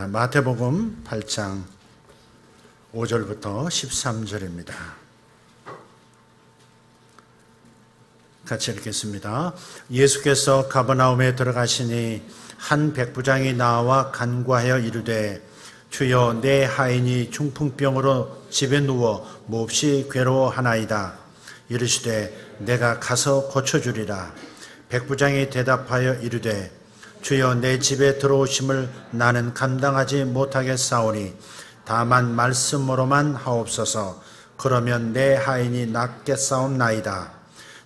마태복음 8장 5절부터 13절입니다. 같이 읽겠습니다. 예수께서 가버나움에 들어가시니 한 백부장이 나와 간구하여 이르되 주여 내 하인이 중풍병으로 집에 누워 몹시 괴로워하나이다. 이르시되 내가 가서 고쳐주리라. 백부장이 대답하여 이르되 주여 내 집에 들어오심을 나는 감당하지 못하겠사오니 다만 말씀으로만 하옵소서. 그러면 내 하인이 낫겠사옵나이다.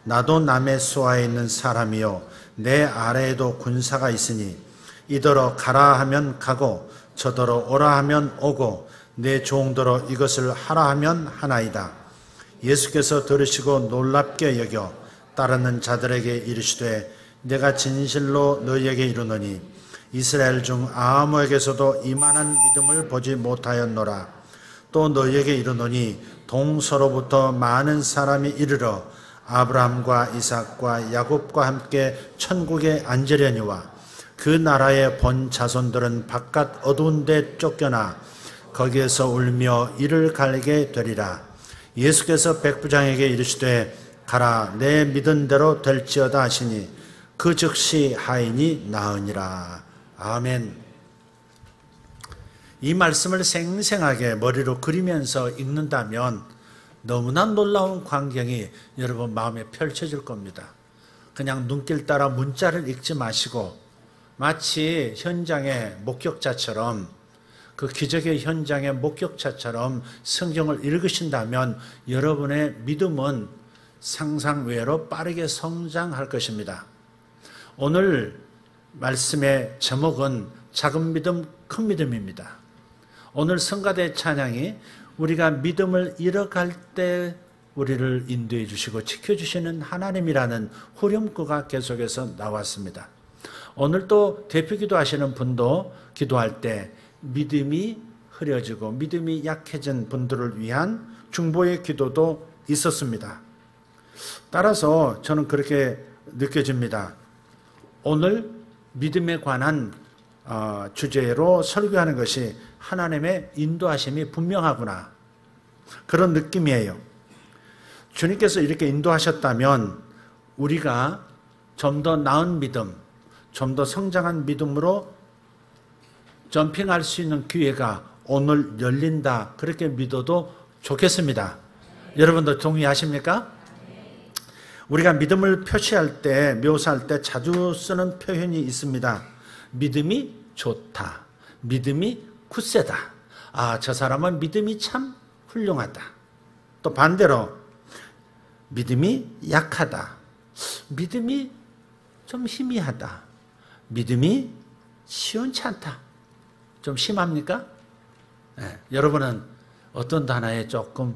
나도 남의 수하에 있는 사람이요 내 아래에도 군사가 있으니 이더러 가라 하면 가고 저더러 오라 하면 오고 내 종더러 이것을 하라 하면 하나이다. 예수께서 들으시고 놀랍게 여겨 따르는 자들에게 이르시되 내가 진실로 너희에게 이르노니 이스라엘 중 아무에게서도 이만한 믿음을 보지 못하였노라. 또 너희에게 이르노니 동서로부터 많은 사람이 이르러 아브라함과 이삭과 야곱과 함께 천국에 앉으려니와 그 나라의 본 자손들은 바깥 어두운 데 쫓겨나 거기에서 울며 이를 갈게 되리라. 예수께서 백부장에게 이르시되 가라 내 믿은 대로 될지어다 하시니 그 즉시 하인이 나으니라. 아멘. 이 말씀을 생생하게 머리로 그리면서 읽는다면 너무나 놀라운 광경이 여러분 마음에 펼쳐질 겁니다. 그냥 눈길 따라 문자를 읽지 마시고 마치 현장의 목격자처럼, 그 기적의 현장의 목격자처럼 성경을 읽으신다면 여러분의 믿음은 상상 외로 빠르게 성장할 것입니다. 오늘 말씀의 제목은 작은 믿음, 큰 믿음입니다. 오늘 성가대 찬양이 우리가 믿음을 잃어갈 때 우리를 인도해 주시고 지켜주시는 하나님이라는 후렴구가 계속해서 나왔습니다. 오늘 또 대표기도 하시는 분도 기도할 때 믿음이 흐려지고 믿음이 약해진 분들을 위한 중보의 기도도 있었습니다. 따라서 저는 그렇게 느껴집니다. 오늘 믿음에 관한 주제로 설교하는 것이 하나님의 인도하심이 분명하구나, 그런 느낌이에요. 주님께서 이렇게 인도하셨다면 우리가 좀 더 나은 믿음, 좀 더 성장한 믿음으로 점핑할 수 있는 기회가 오늘 열린다, 그렇게 믿어도 좋겠습니다. 여러분도 동의하십니까? 우리가 믿음을 표시할 때, 묘사할 때 자주 쓰는 표현이 있습니다. 믿음이 좋다, 믿음이 굳세다, 저 사람은 믿음이 참 훌륭하다. 또 반대로 믿음이 약하다, 믿음이 좀 희미하다, 믿음이 시원치 않다. 좀 심합니까? 네, 여러분은 어떤 단어에 조금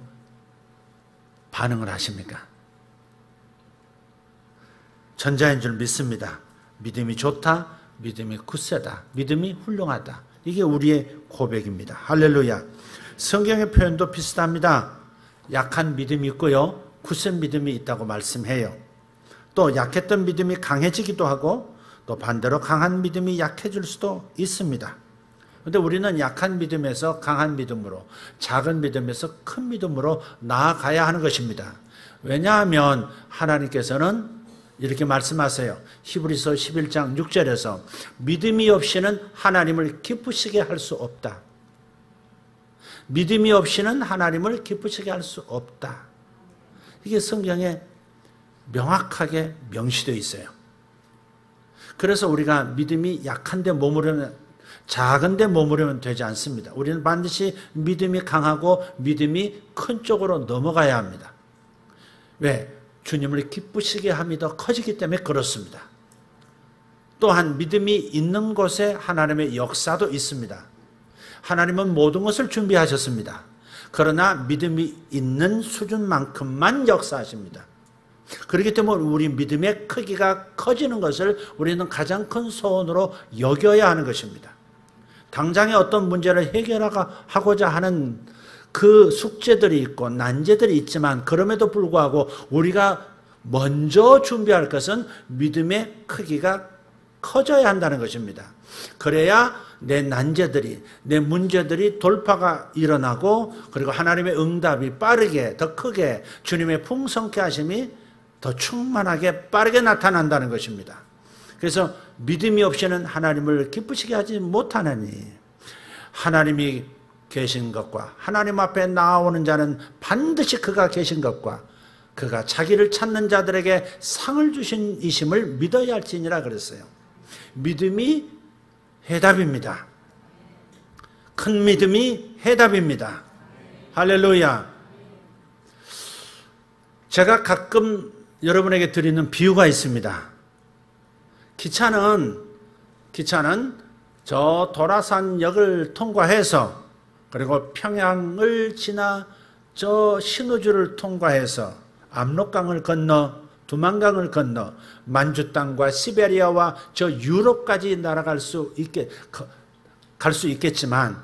반응을 하십니까? 전자인 줄 믿습니다. 믿음이 좋다, 믿음이 굳세다, 믿음이 훌륭하다. 이게 우리의 고백입니다. 할렐루야. 성경의 표현도 비슷합니다. 약한 믿음이 있고요, 굳센 믿음이 있다고 말씀해요. 또 약했던 믿음이 강해지기도 하고 또 반대로 강한 믿음이 약해질 수도 있습니다. 그런데 우리는 약한 믿음에서 강한 믿음으로, 작은 믿음에서 큰 믿음으로 나아가야 하는 것입니다. 왜냐하면 하나님께서는 이렇게 말씀하세요. 히브리서 11장 6절에서 믿음이 없이는 하나님을 기쁘시게 할 수 없다. 믿음이 없이는 하나님을 기쁘시게 할 수 없다. 이게 성경에 명확하게 명시되어 있어요. 그래서 우리가 믿음이 약한데 머무르면, 작은데 머무르면 되지 않습니다. 우리는 반드시 믿음이 강하고 믿음이 큰 쪽으로 넘어가야 합니다. 왜? 주님을 기쁘시게 함이 더 커지기 때문에 그렇습니다. 또한 믿음이 있는 곳에 하나님의 역사도 있습니다. 하나님은 모든 것을 준비하셨습니다. 그러나 믿음이 있는 수준만큼만 역사하십니다. 그렇기 때문에 우리 믿음의 크기가 커지는 것을 우리는 가장 큰 소원으로 여겨야 하는 것입니다. 당장의 어떤 문제를 해결하고자 하는 그 숙제들이 있고 난제들이 있지만 그럼에도 불구하고 우리가 먼저 준비할 것은 믿음의 크기가 커져야 한다는 것입니다. 그래야 내 난제들이, 내 문제들이 돌파가 일어나고, 그리고 하나님의 응답이 빠르게, 더 크게, 주님의 풍성케 하심이 더 충만하게 빠르게 나타난다는 것입니다. 그래서 믿음이 없이는 하나님을 기쁘시게 하지 못하나니, 하나님이 계신 것과 하나님 앞에 나오는 자는 반드시 그가 계신 것과 그가 자기를 찾는 자들에게 상을 주신 이심을 믿어야 할지니라 그랬어요. 믿음이 해답입니다. 큰 믿음이 해답입니다. 할렐루야. 제가 가끔 여러분에게 드리는 비유가 있습니다. 기차는 저 도라산역을 통과해서, 그리고 평양을 지나 저 신우주를 통과해서 압록강을 건너, 두만강을 건너 만주 땅과 시베리아와 저 유럽까지 날아갈 수 있겠지만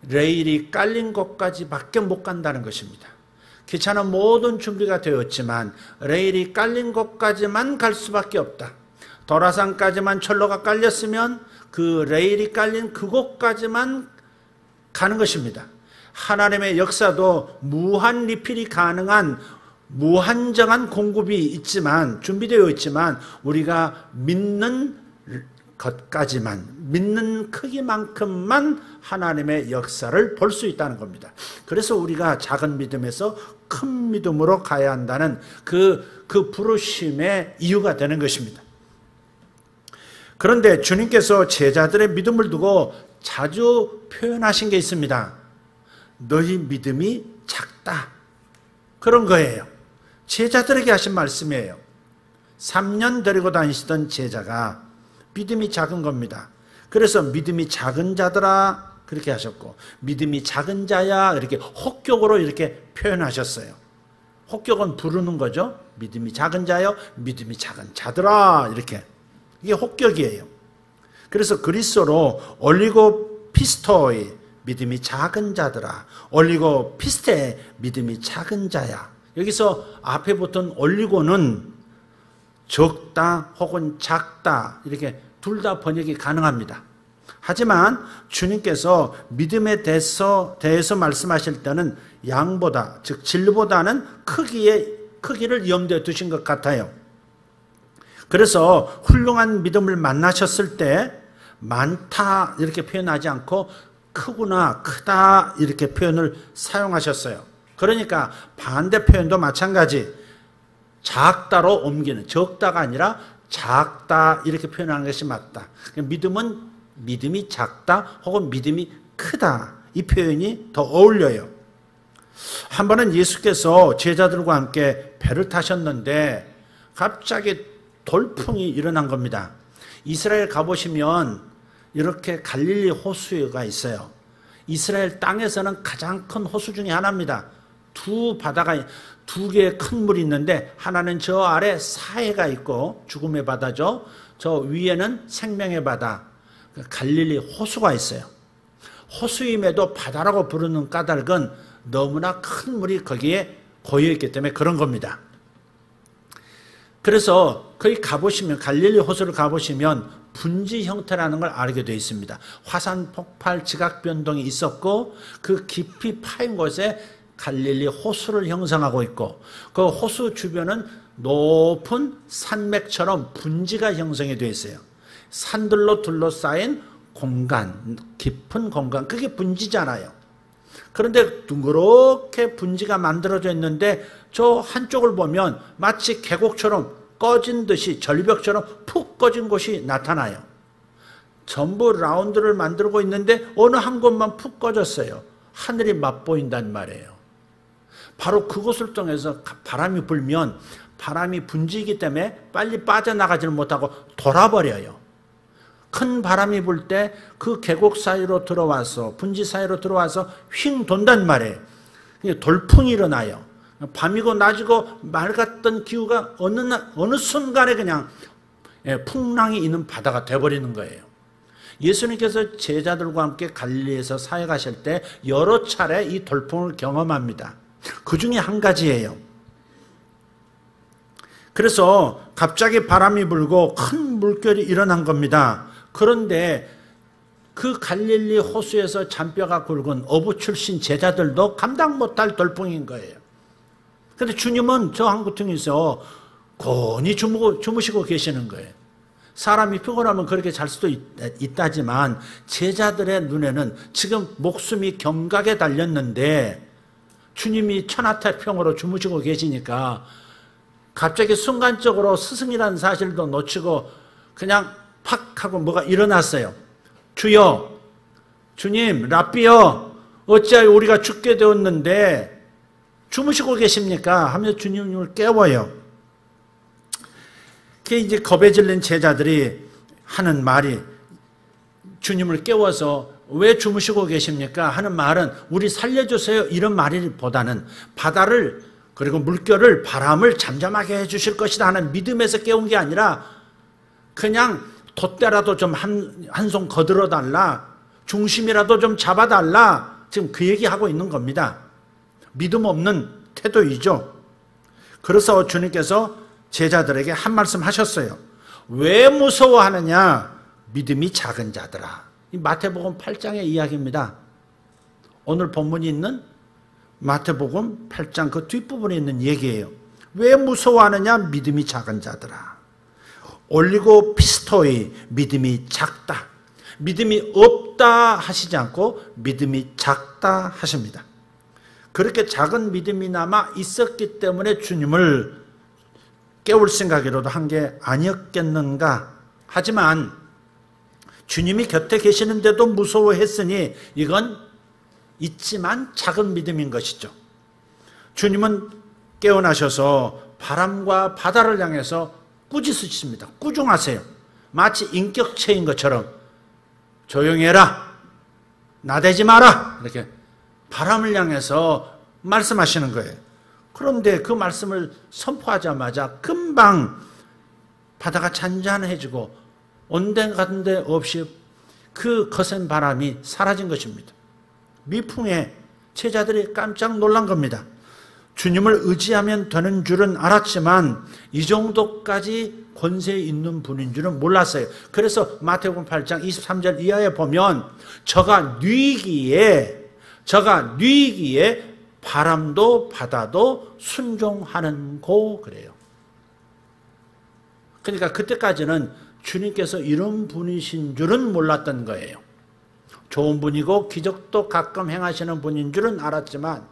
레일이 깔린 곳까지밖에 못 간다는 것입니다. 기차는 모든 준비가 되었지만 레일이 깔린 곳까지만 갈 수밖에 없다. 도라산까지만 철로가 깔렸으면 그 레일이 깔린 그곳까지만 가는 것입니다. 하나님의 역사도 무한 리필이 가능한 무한정한 공급이 있지만, 준비되어 있지만 우리가 믿는 것까지만, 믿는 크기만큼만 하나님의 역사를 볼 수 있다는 겁니다. 그래서 우리가 작은 믿음에서 큰 믿음으로 가야 한다는 그 부르심의 이유가 되는 것입니다. 그런데 주님께서 제자들의 믿음을 두고 자주 표현하신 게 있습니다. 너희 믿음이 작다. 그런 거예요. 제자들에게 하신 말씀이에요. 3년 데리고 다니시던 제자가 믿음이 작은 겁니다. 그래서 믿음이 작은 자들아 그렇게 하셨고, 믿음이 작은 자야 이렇게 혹격으로 이렇게 표현하셨어요. 혹격은 부르는 거죠. 믿음이 작은 자여, 믿음이 작은 자들아, 이렇게. 이게 혹격이에요. 그래서 그리스어로 올리고 피스토이, 믿음이 작은 자들아, 올리고 피스테, 믿음이 작은 자야. 여기서 앞에 붙은 올리고는 적다 혹은 작다, 이렇게 둘 다 번역이 가능합니다. 하지만 주님께서 믿음에 대해서 말씀하실 때는 양보다, 즉 질보다는 크기를 염두에 두신 것 같아요. 그래서 훌륭한 믿음을 만나셨을 때 많다 이렇게 표현하지 않고 크구나, 크다 이렇게 표현을 사용하셨어요. 그러니까 반대 표현도 마찬가지, 작다로 옮기는, 적다가 아니라 작다 이렇게 표현하는 것이 맞다. 믿음은 믿음이 작다 혹은 믿음이 크다, 이 표현이 더 어울려요. 한 번은 예수께서 제자들과 함께 배를 타셨는데 갑자기 돌풍이 일어난 겁니다. 이스라엘 가보시면 이렇게 갈릴리 호수가 있어요. 이스라엘 땅에서는 가장 큰 호수 중에 하나입니다. 두 개의 큰 물이 있는데 하나는 저 아래 사해가 있고 죽음의 바다죠. 저 위에는 생명의 바다, 갈릴리 호수가 있어요. 호수임에도 바다라고 부르는 까닭은 너무나 큰 물이 거기에 고여있기 때문에 그런 겁니다. 그래서 거기 가보시면, 갈릴리 호수를 가보시면 분지 형태라는 걸 알게 되어 있습니다. 화산 폭발 지각 변동이 있었고 그 깊이 파인 곳에 갈릴리 호수를 형성하고 있고, 그 호수 주변은 높은 산맥처럼 분지가 형성이 되어 있어요. 산들로 둘러싸인 공간, 깊은 공간, 그게 분지잖아요. 그런데 둥그렇게 분지가 만들어져 있는데 저 한쪽을 보면 마치 계곡처럼 꺼진 듯이, 절벽처럼 푹 꺼진 곳이 나타나요. 전부 라운드를 만들고 있는데 어느 한 곳만 푹 꺼졌어요. 하늘이 맛보인단 말이에요. 바로 그곳을 통해서 바람이 불면, 바람이 분지이기 때문에 빨리 빠져나가지를 못하고 돌아버려요. 큰 바람이 불 때 그 계곡 사이로 들어와서, 분지 사이로 들어와서 휙 돈단 말이에요. 돌풍이 일어나요. 밤이고 낮이고 맑았던 기후가 어느 순간에 그냥 풍랑이 있는 바다가 되어버리는 거예요. 예수님께서 제자들과 함께 갈릴리에서 사역하실 때 여러 차례 이 돌풍을 경험합니다. 그 중에 한 가지예요. 그래서 갑자기 바람이 불고 큰 물결이 일어난 겁니다. 그런데 그 갈릴리 호수에서 잔뼈가 굵은 어부 출신 제자들도 감당 못할 돌풍인 거예요. 그런데 주님은 저 한구퉁이에서 곤히 주무시고 계시는 거예요. 사람이 피곤하면 그렇게 잘 수도 있다지만 제자들의 눈에는 지금 목숨이 경각에 달렸는데 주님이 천하태평으로 주무시고 계시니까 갑자기 순간적으로 스승이라는 사실도 놓치고 그냥 팍 하고 뭐가 일어났어요. 주여, 주님, 랍비여, 어찌하여 우리가 죽게 되었는데 주무시고 계십니까? 하면서 주님을 깨워요. 그게 이제 겁에 질린 제자들이 하는 말이 주님을 깨워서 왜 주무시고 계십니까? 하는 말은 우리 살려주세요 이런 말보다는 바다를 그리고 물결을 바람을 잠잠하게 해주실 것이다 하는 믿음에서 깨운 게 아니라 그냥 돛대라도 좀 한 손 거들어 달라, 중심이라도 좀 잡아달라, 지금 그 얘기하고 있는 겁니다. 믿음 없는 태도이죠. 그래서 주님께서 제자들에게 한 말씀 하셨어요. 왜 무서워하느냐? 믿음이 작은 자들아. 이 마태복음 8장의 이야기입니다. 오늘 본문이 있는 마태복음 8장 그 뒷부분에 있는 얘기예요. 왜 무서워하느냐? 믿음이 작은 자들아. 올리고 피스토이, 믿음이 작다. 믿음이 없다 하시지 않고 믿음이 작다 하십니다. 그렇게 작은 믿음이나마 있었기 때문에 주님을 깨울 생각이라도 한 게 아니었겠는가. 하지만 주님이 곁에 계시는데도 무서워했으니 이건 있지만 작은 믿음인 것이죠. 주님은 깨어나셔서 바람과 바다를 향해서 꾸짖으십니다. 꾸중하세요. 마치 인격체인 것처럼 조용히 해라, 나대지 마라, 이렇게 바람을 향해서 말씀하시는 거예요. 그런데 그 말씀을 선포하자마자 금방 바다가 잔잔해지고 온데간데 없이 그 거센 바람이 사라진 것입니다. 미풍에 제자들이 깜짝 놀란 겁니다. 주님을 의지하면 되는 줄은 알았지만 이 정도까지 권세 있는 분인 줄은 몰랐어요. 그래서 마태복음 8장 23절 이하에 보면 저가 뉘기에 바람도 바다도 순종하는고 그래요. 그러니까 그때까지는 주님께서 이런 분이신 줄은 몰랐던 거예요. 좋은 분이고 기적도 가끔 행하시는 분인 줄은 알았지만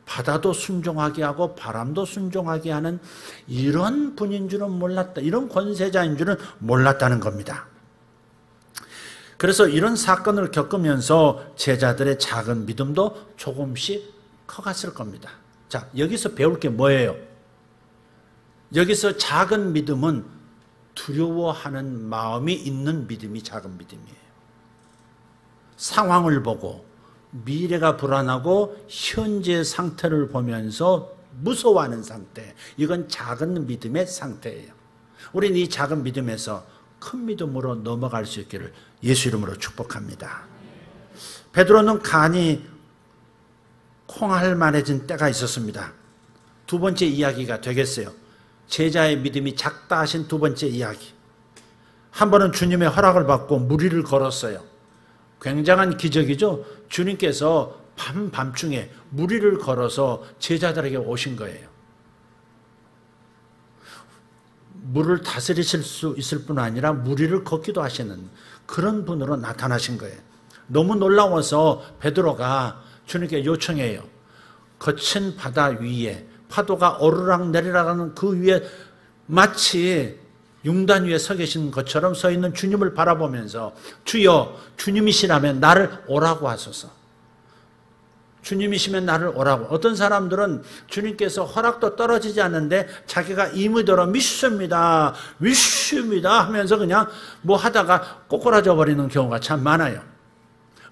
바다도 순종하게 하고 바람도 순종하게 하는 이런 분인 줄은 몰랐다. 이런 권세자인 줄은 몰랐다는 겁니다. 그래서 이런 사건을 겪으면서 제자들의 작은 믿음도 조금씩 커갔을 겁니다. 자, 여기서 배울 게 뭐예요? 여기서 작은 믿음은 두려워하는 마음이 있는 믿음이 작은 믿음이에요. 상황을 보고 미래가 불안하고 현재 상태를 보면서 무서워하는 상태, 이건 작은 믿음의 상태예요. 우리는 이 작은 믿음에서 큰 믿음으로 넘어갈 수 있기를 예수 이름으로 축복합니다. 베드로는 간이 콩알만해진 때가 있었습니다. 두 번째 이야기가 되겠어요. 제자의 믿음이 작다 하신 두 번째 이야기. 한 번은 주님의 허락을 받고 무리를 걸었어요. 굉장한 기적이죠. 주님께서 밤중에 무리를 걸어서 제자들에게 오신 거예요. 물을 다스리실 수 있을 뿐 아니라 무리를 걷기도 하시는 그런 분으로 나타나신 거예요. 너무 놀라워서 베드로가 주님께 요청해요. 거친 바다 위에 파도가 오르락 내리락하는 그 위에 마치 융단 위에 서 계신 것처럼 서 있는 주님을 바라보면서 주여, 주님이시라면 나를 오라고 하소서. 주님이시면 나를 오라고. 어떤 사람들은 주님께서 허락도 떨어지지 않는데 자기가 임의대로 믿습니다 하면서 그냥 뭐 하다가 꼬꾸라져 버리는 경우가 참 많아요.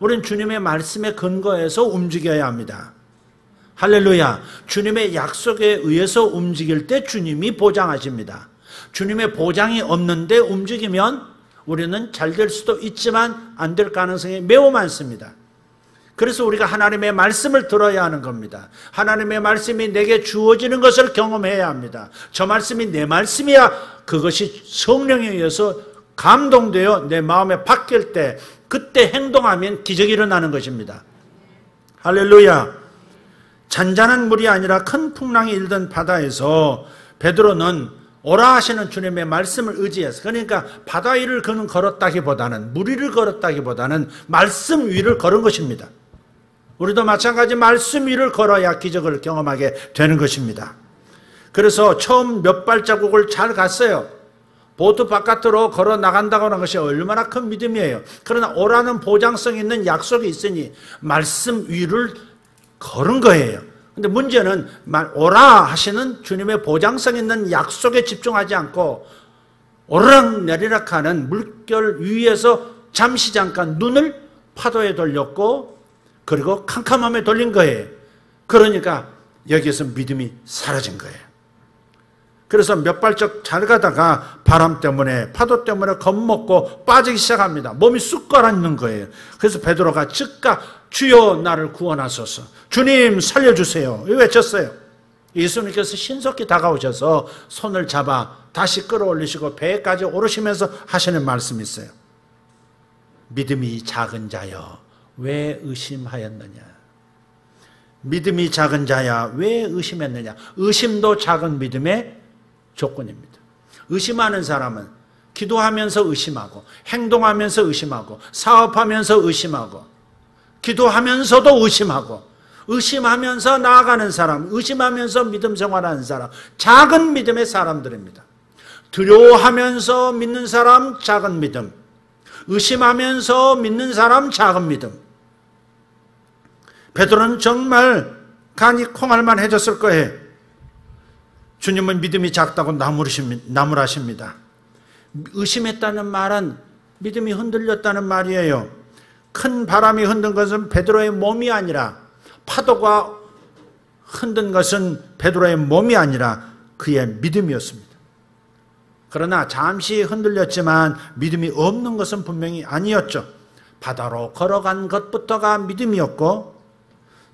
우리는 주님의 말씀에 근거해서 움직여야 합니다. 할렐루야. 주님의 약속에 의해서 움직일 때 주님이 보장하십니다. 주님의 보장이 없는데 움직이면 우리는 잘 될 수도 있지만 안 될 가능성이 매우 많습니다. 그래서 우리가 하나님의 말씀을 들어야 하는 겁니다. 하나님의 말씀이 내게 주어지는 것을 경험해야 합니다. 저 말씀이 내 말씀이야. 그것이 성령에 의해서 감동되어 내 마음에 바뀔 때 그때 행동하면 기적이 일어나는 것입니다. 할렐루야. 잔잔한 물이 아니라 큰 풍랑이 일던 바다에서 베드로는 오라 하시는 주님의 말씀을 의지해서, 그러니까 바다 위를 그는 걸었다기보다는, 물 위를 걸었다기보다는 말씀 위를 걸은 것입니다. 우리도 마찬가지 말씀 위를 걸어야 기적을 경험하게 되는 것입니다. 그래서 처음 몇 발자국을 잘 갔어요. 보트 바깥으로 걸어 나간다고 하는 것이 얼마나 큰 믿음이에요. 그러나 오라는 보장성 있는 약속이 있으니 말씀 위를 걸은 거예요. 근데 문제는 오라 하시는 주님의 보장성 있는 약속에 집중하지 않고 오르락 내리락 하는 물결 위에서 잠시 잠깐 눈을 파도에 돌렸고 그리고 캄캄함에 돌린 거예요. 그러니까 여기에서 믿음이 사라진 거예요. 그래서 몇 발짝 잘 가다가 바람 때문에 파도 때문에 겁먹고 빠지기 시작합니다. 몸이 쑥 가라앉는 거예요. 그래서 베드로가 즉각 주여 나를 구원하소서, 주님 살려주세요 외쳤어요. 예수님께서 신속히 다가오셔서 손을 잡아 다시 끌어올리시고 배까지 오르시면서 하시는 말씀이 있어요. 믿음이 작은 자여 왜 의심하였느냐. 믿음이 작은 자야 왜 의심했느냐. 의심도 작은 믿음의 조건입니다. 의심하는 사람은 기도하면서 의심하고 행동하면서 의심하고 사업하면서 의심하고 기도하면서도 의심하고 의심하면서 나아가는 사람, 의심하면서 믿음 생활하는 사람, 작은 믿음의 사람들입니다. 두려워하면서 믿는 사람 작은 믿음, 의심하면서 믿는 사람 작은 믿음. 베드로는 정말 간이 콩알만 해졌을 거예요. 주님은 믿음이 작다고 나무라십니다. 의심했다는 말은 믿음이 흔들렸다는 말이에요. 큰 바람이 흔든 것은 베드로의 몸이 아니라, 파도가 흔든 것은 베드로의 몸이 아니라 그의 믿음이었습니다. 그러나 잠시 흔들렸지만 믿음이 없는 것은 분명히 아니었죠. 바다로 걸어간 것부터가 믿음이었고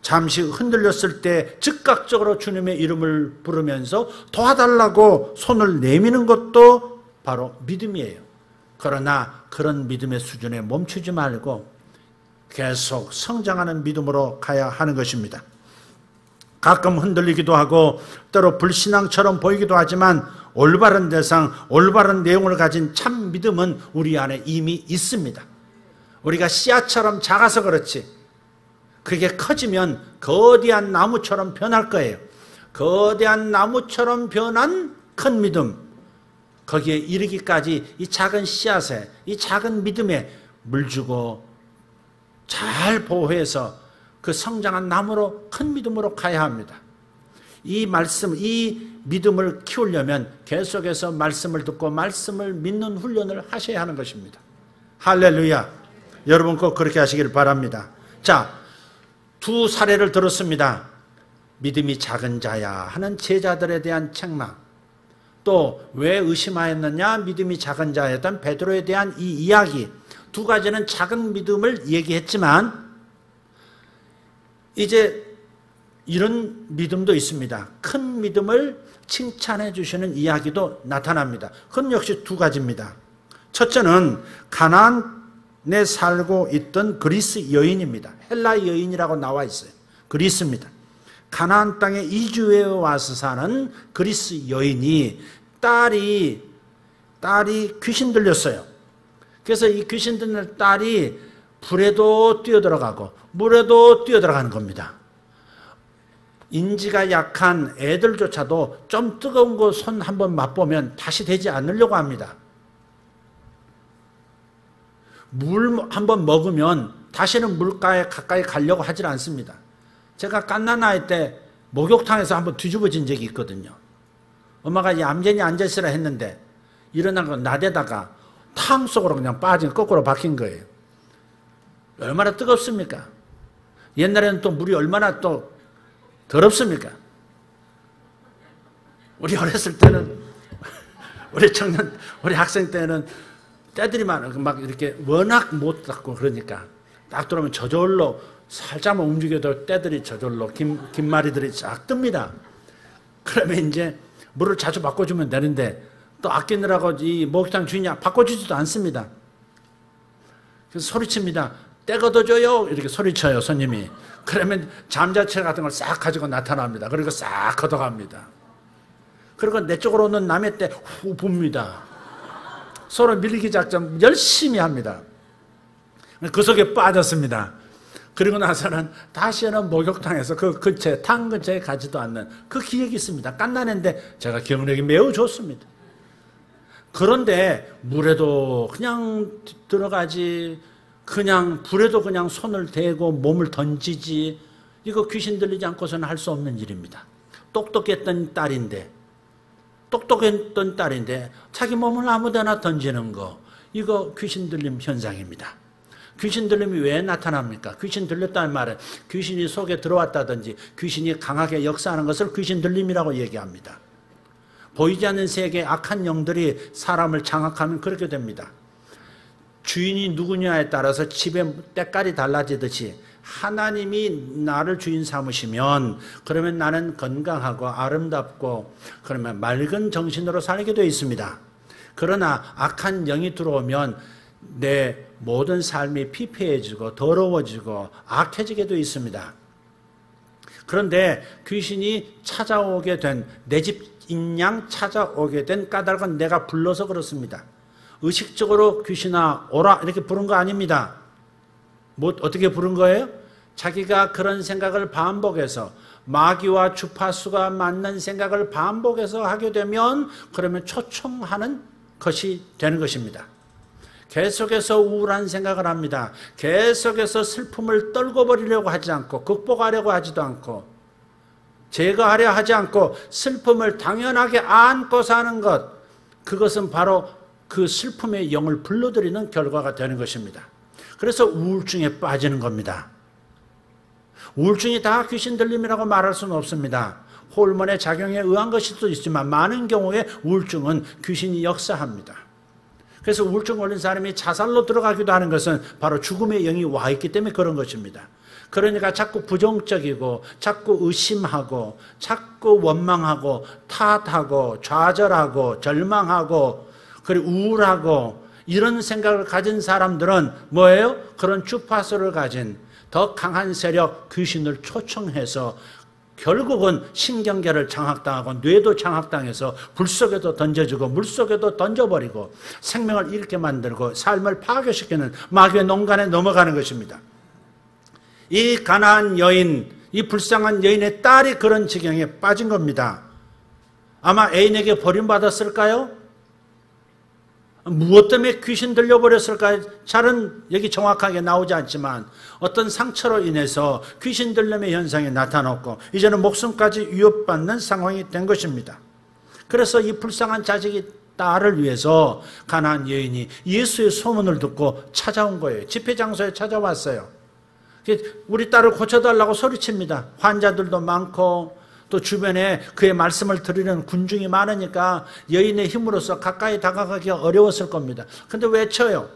잠시 흔들렸을 때 즉각적으로 주님의 이름을 부르면서 도와달라고 손을 내미는 것도 바로 믿음이에요. 그러나 그런 믿음의 수준에 멈추지 말고 계속 성장하는 믿음으로 가야 하는 것입니다. 가끔 흔들리기도 하고 때로 불신앙처럼 보이기도 하지만 올바른 대상, 올바른 내용을 가진 참 믿음은 우리 안에 이미 있습니다. 우리가 씨앗처럼 작아서 그렇지 그게 커지면 거대한 나무처럼 변할 거예요. 거대한 나무처럼 변한 큰 믿음, 거기에 이르기까지 이 작은 씨앗에, 이 작은 믿음에 물 주고 잘 보호해서 그 성장한 나무로, 큰 믿음으로 가야 합니다. 이 말씀, 이 믿음을 키우려면 계속해서 말씀을 듣고 말씀을 믿는 훈련을 하셔야 하는 것입니다. 할렐루야. 여러분 꼭 그렇게 하시길 바랍니다. 자, 두 사례를 들었습니다. 믿음이 작은 자야 하는 제자들에 대한 책망, 또 왜 의심하였느냐, 믿음이 작은 자였던 베드로에 대한 이 이야기, 두 가지는 작은 믿음을 얘기했지만 이제 이런 믿음도 있습니다. 큰 믿음을 칭찬해 주시는 이야기도 나타납니다. 그건 역시 두 가지입니다. 첫째는 가나안에 살고 있던 그리스 여인입니다. 헬라 여인이라고 나와 있어요. 그리스입니다. 가나안 땅에 이주해 와서 사는 그리스 여인이 딸이 귀신 들렸어요. 그래서 이 귀신 들린 딸이 불에도 뛰어들어가고 물에도 뛰어들어가는 겁니다. 인지가 약한 애들조차도 좀 뜨거운 거 손 한번 맛보면 다시 되지 않으려고 합니다. 물 한번 먹으면 다시는 물가에 가까이 가려고 하질 않습니다. 제가 갓난아이 때 목욕탕에서 한번 뒤집어진 적이 있거든요. 엄마가 얌전히 앉아있으라 했는데 일어나고 나대다가 탕 속으로 그냥 빠진, 거꾸로 박힌 거예요. 얼마나 뜨겁습니까? 옛날에는 또 물이 얼마나 또 더럽습니까? 우리 어렸을 때는, 우리 학생 때는 때들이 막 이렇게 워낙 못 닦고 그러니까 딱 들어오면 저절로 살짝만 움직여도 떼들이 저절로 김말이들이 쫙 뜹니다. 그러면 이제 물을 자주 바꿔주면 되는데 또 아끼느라고 이 목욕탕 주인이 바꿔주지도 않습니다. 그래서 소리칩니다. 때 걷어줘요. 이렇게 소리쳐요, 손님이. 그러면 잠자체 같은 걸 싹 가지고 나타납니다. 그리고 싹 걷어갑니다. 그리고 내 쪽으로 오는 남의 때 후 붑니다. 서로 밀기 작전 열심히 합니다. 그 속에 빠졌습니다. 그리고 나서는 다시는 목욕탕에서 그 근처에, 탕 근처에 가지도 않는 그 기억이 있습니다. 깐난인데 제가 기억력이 매우 좋습니다. 그런데 물에도 그냥 들어가지, 그냥 불에도 그냥 손을 대고 몸을 던지지, 이거 귀신 들리지 않고서는 할 수 없는 일입니다. 똑똑했던 딸인데 자기 몸을 아무데나 던지는 거, 이거 귀신 들림 현상입니다. 귀신 들림이 왜 나타납니까? 귀신 들렸다는 말은 귀신이 속에 들어왔다든지 귀신이 강하게 역사하는 것을 귀신 들림이라고 얘기합니다. 보이지 않는 세계의 악한 영들이 사람을 장악하면 그렇게 됩니다. 주인이 누구냐에 따라서 집의 때깔이 달라지듯이 하나님이 나를 주인 삼으시면 그러면 나는 건강하고 아름답고 그러면 맑은 정신으로 살게 되어 있습니다. 그러나 악한 영이 들어오면 내 모든 삶이 피폐해지고 더러워지고 악해지게 되어 있습니다. 그런데 귀신이 찾아오게 된, 내 집 인양 찾아오게 된 까닭은 내가 불러서 그렇습니다. 의식적으로 귀신아 오라 이렇게 부른 거 아닙니다. 뭐 어떻게 부른 거예요? 자기가 그런 생각을 반복해서 마귀와 주파수가 맞는 생각을 반복해서 하게 되면 그러면 초청하는 것이 되는 것입니다. 계속해서 우울한 생각을 합니다. 계속해서 슬픔을 떨고 버리려고 하지 않고 극복하려고 하지도 않고 제거하려 하지 않고 슬픔을 당연하게 안고 사는 것, 그것은 바로 그 슬픔의 영을 불러들이는 결과가 되는 것입니다. 그래서 우울증에 빠지는 겁니다. 우울증이 다 귀신 들림이라고 말할 수는 없습니다. 호르몬의 작용에 의한 것일 수도 있지만 많은 경우에 우울증은 귀신이 역사합니다. 그래서 우울증 걸린 사람이 자살로 들어가기도 하는 것은 바로 죽음의 영이 와 있기 때문에 그런 것입니다. 그러니까 자꾸 부정적이고 자꾸 의심하고 자꾸 원망하고 탓하고 좌절하고 절망하고 그리고 우울하고 이런 생각을 가진 사람들은 뭐예요? 그런 주파수를 가진 더 강한 세력 귀신을 초청해서 결국은 신경계를 장악당하고 뇌도 장악당해서 불 속에도 던져주고 물 속에도 던져버리고 생명을 잃게 만들고 삶을 파괴시키는 마귀의 농간에 넘어가는 것입니다. 이 가나안 여인, 이 불쌍한 여인의 딸이 그런 지경에 빠진 겁니다. 아마 애인에게 버림받았을까요? 무엇 때문에 귀신 들려버렸을까요? 잘은 여기 정확하게 나오지 않지만 어떤 상처로 인해서 귀신 들림의 현상이 나타났고 이제는 목숨까지 위협받는 상황이 된 것입니다. 그래서 이 불쌍한 자식이 딸을 위해서 가나안 여인이 예수의 소문을 듣고 찾아온 거예요. 집회 장소에 찾아왔어요. 우리 딸을 고쳐달라고 소리칩니다. 환자들도 많고 또 주변에 그의 말씀을 들으려는 군중이 많으니까 여인의 힘으로서 가까이 다가가기가 어려웠을 겁니다. 근데 외쳐요.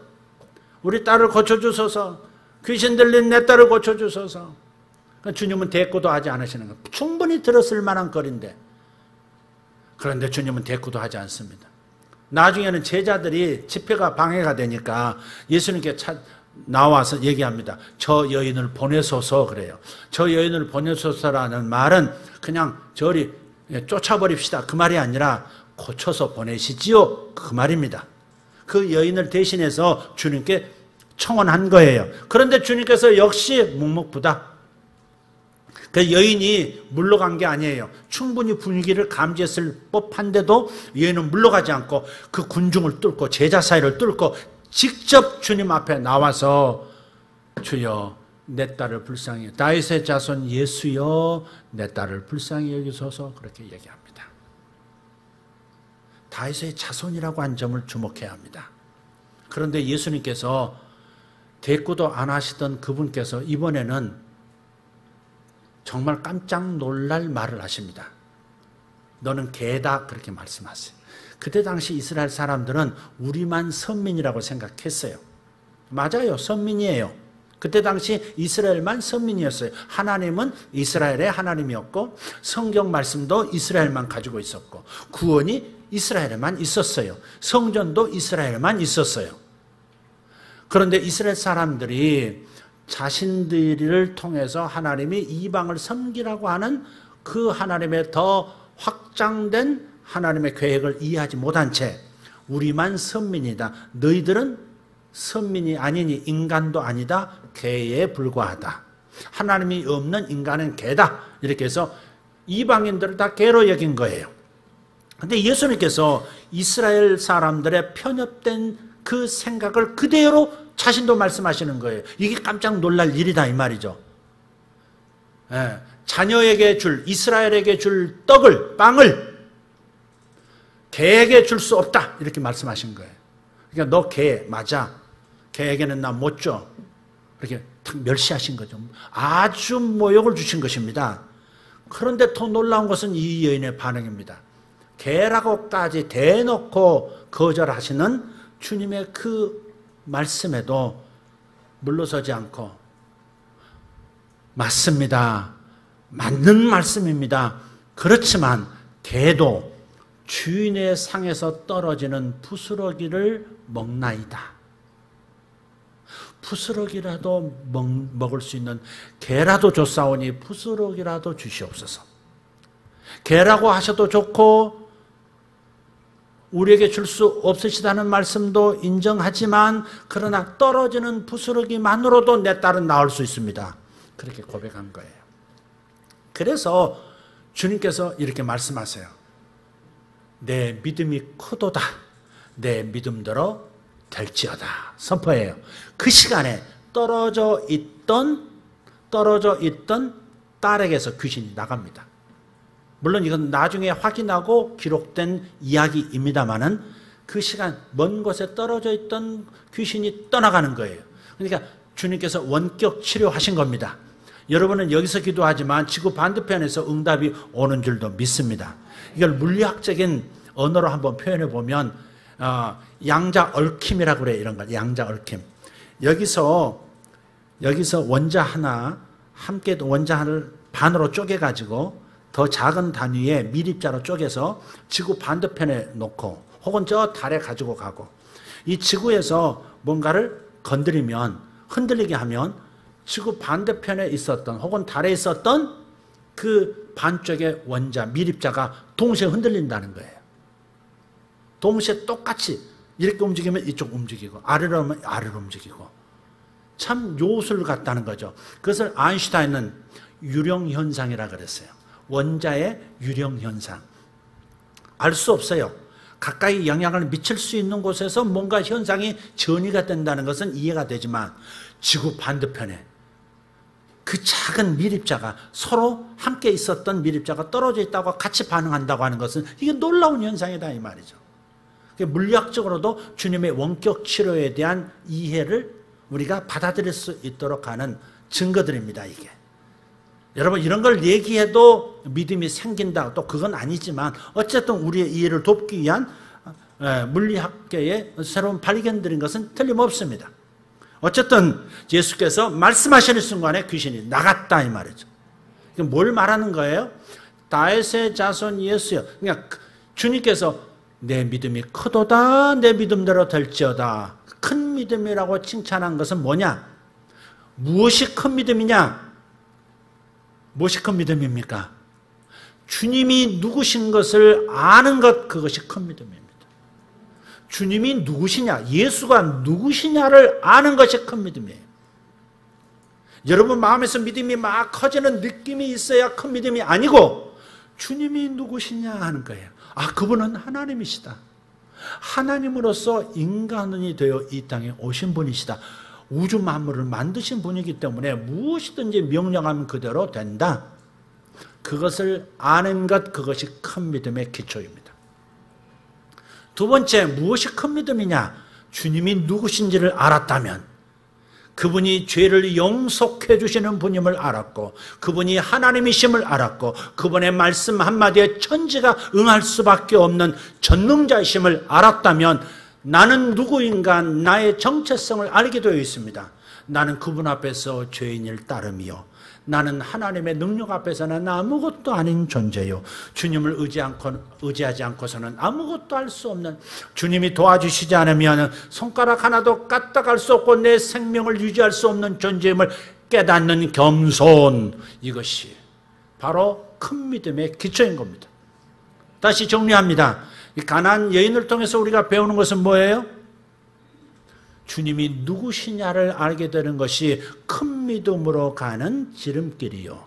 우리 딸을 고쳐주소서. 귀신 들린 내 딸을 고쳐주소서. 주님은 대꾸도 하지 않으시는 거예요. 충분히 들었을 만한 거리인데. 그런데 주님은 대꾸도 하지 않습니다. 나중에는 제자들이 집회가 방해가 되니까 예수님께 나와서 얘기합니다. 저 여인을 보내소서 그래요. 저 여인을 보내소서라는 말은 그냥 저리 쫓아버립시다 그 말이 아니라 고쳐서 보내시지요 그 말입니다. 그 여인을 대신해서 주님께 청원한 거예요. 그런데 주님께서 역시 묵묵부답. 그 여인이 물러간 게 아니에요. 충분히 분위기를 감지했을 법한데도 여인은 물러가지 않고 그 군중을 뚫고 제자 사이를 뚫고 직접 주님 앞에 나와서 주여 내 딸을 불쌍히 다윗의 자손 예수여 내 딸을 불쌍히 여기소서 그렇게 얘기합니다. 다윗의 자손이라고 한 점을 주목해야 합니다. 그런데 예수님께서 대꾸도 안 하시던 그분께서 이번에는 정말 깜짝 놀랄 말을 하십니다. 너는 개다 그렇게 말씀하세요. 그때 당시 이스라엘 사람들은 우리만 선민이라고 생각했어요. 맞아요. 선민이에요. 그때 당시 이스라엘만 선민이었어요. 하나님은 이스라엘의 하나님이었고 성경 말씀도 이스라엘만 가지고 있었고 구원이 이스라엘에만 있었어요. 성전도 이스라엘에만 있었어요. 그런데 이스라엘 사람들이 자신들을 통해서 하나님이 이방을 섬기라고 하는 그 하나님의 더 확장된 하나님의 계획을 이해하지 못한 채 우리만 선민이다. 너희들은 선민이 아니니 인간도 아니다. 개에 불과하다. 하나님이 없는 인간은 개다. 이렇게 해서 이방인들을 다 개로 여긴 거예요. 그런데 예수님께서 이스라엘 사람들의 편협된 그 생각을 그대로 자신도 말씀하시는 거예요. 이게 깜짝 놀랄 일이다 이 말이죠. 예, 자녀에게 줄, 이스라엘에게 줄 빵을 개에게 줄 수 없다 이렇게 말씀하신 거예요. 그러니까 너 개 맞아. 개에게는 나 못 줘. 이렇게 탁 멸시하신 거죠. 아주 모욕을 주신 것입니다. 그런데 더 놀라운 것은 이 여인의 반응입니다. 개라고까지 대놓고 거절하시는 주님의 그 말씀에도 물러서지 않고 맞습니다. 맞는 말씀입니다. 그렇지만 개도 주인의 상에서 떨어지는 부스러기를 먹나이다. 부스러기라도 먹을 수 있는 개라도 줬사오니 부스러기라도 주시옵소서. 개라고 하셔도 좋고 우리에게 줄 수 없으시다는 말씀도 인정하지만 그러나 떨어지는 부스러기만으로도 내 딸은 나을 수 있습니다. 그렇게 고백한 거예요. 그래서 주님께서 이렇게 말씀하세요. 내 믿음이 크도다. 내 믿음대로 될지어다. 선포해요. 그 시간에 떨어져 있던 딸에게서 귀신이 나갑니다. 물론 이건 나중에 확인하고 기록된 이야기입니다만은 그 시간 먼 곳에 떨어져 있던 귀신이 떠나가는 거예요. 그러니까 주님께서 원격 치료하신 겁니다. 여러분은 여기서 기도하지만 지구 반대편에서 응답이 오는 줄도 믿습니다. 이걸 물리학적인 언어로 한번 표현해 보면 양자 얽힘이라고 그래요. 이런 거 양자 얽힘. 여기서 원자 하나 함께 원자 하나를 반으로 쪼개 가지고 더 작은 단위의 밀입자로 쪼개서 지구 반대편에 놓고 혹은 저 달에 가지고 가고 이 지구에서 뭔가를 건드리면 흔들리게 하면 지구 반대편에 있었던 혹은 달에 있었던 그 반쪽의 원자 밀입자가 동시에 흔들린다는 거예요. 동시에 똑같이 이렇게 움직이면 이쪽 움직이고 아래로 하면 아래로 움직이고 참 요술 같다는 거죠. 그것을 아인슈타인은 유령현상이라고 그랬어요. 원자의 유령현상. 알 수 없어요. 가까이 영향을 미칠 수 있는 곳에서 뭔가 현상이 전이가 된다는 것은 이해가 되지만 지구 반대편에 그 작은 밀입자가 서로 함께 있었던 밀입자가 떨어져 있다고 같이 반응한다고 하는 것은 이게 놀라운 현상이다 이 말이죠. 물리학적으로도 주님의 원격 치료에 대한 이해를 우리가 받아들일 수 있도록 하는 증거들입니다. 이게 여러분 이런 걸 얘기해도 믿음이 생긴다 또 그건 아니지만 어쨌든 우리의 이해를 돕기 위한 물리학계의 새로운 발견들인 것은 틀림없습니다. 어쨌든 예수께서 말씀하시는 순간에 귀신이 나갔다 이 말이죠. 뭘 말하는 거예요? 다윗의 자손 예수여. 그러니까 주님께서 내 믿음이 크도다. 내 믿음대로 될지어다. 큰 믿음이라고 칭찬한 것은 뭐냐? 무엇이 큰 믿음이냐? 무엇이 큰 믿음입니까? 주님이 누구신 것을 아는 것, 그것이 큰 믿음입니다. 주님이 누구시냐, 예수가 누구시냐를 아는 것이 큰 믿음이에요. 여러분 마음에서 믿음이 막 커지는 느낌이 있어야 큰 믿음이 아니고 주님이 누구시냐 하는 거예요. 아, 그분은 하나님이시다. 하나님으로서 인간이 되어 이 땅에 오신 분이시다. 우주 만물을 만드신 분이기 때문에 무엇이든지 명령하면 그대로 된다. 그것을 아는 것, 그것이 큰 믿음의 기초입니다. 두 번째, 무엇이 큰 믿음이냐? 주님이 누구신지를 알았다면 그분이 죄를 용서해 주시는 분임을 알았고 그분이 하나님이심을 알았고 그분의 말씀 한마디에 천지가 응할 수밖에 없는 전능자이심을 알았다면 나는 누구인가 나의 정체성을 알게 되어 있습니다. 나는 그분 앞에서 죄인일 따름이요. 나는 하나님의 능력 앞에서는 아무것도 아닌 존재요. 주님을 의지하지 않고서는 아무것도 할 수 없는, 주님이 도와주시지 않으면 손가락 하나도 까딱할 수 없고 내 생명을 유지할 수 없는 존재임을 깨닫는 겸손, 이것이 바로 큰 믿음의 기초인 겁니다. 다시 정리합니다. 이 가나안 여인을 통해서 우리가 배우는 것은 뭐예요? 주님이 누구시냐를 알게 되는 것이 큰 믿음으로 가는 지름길이요.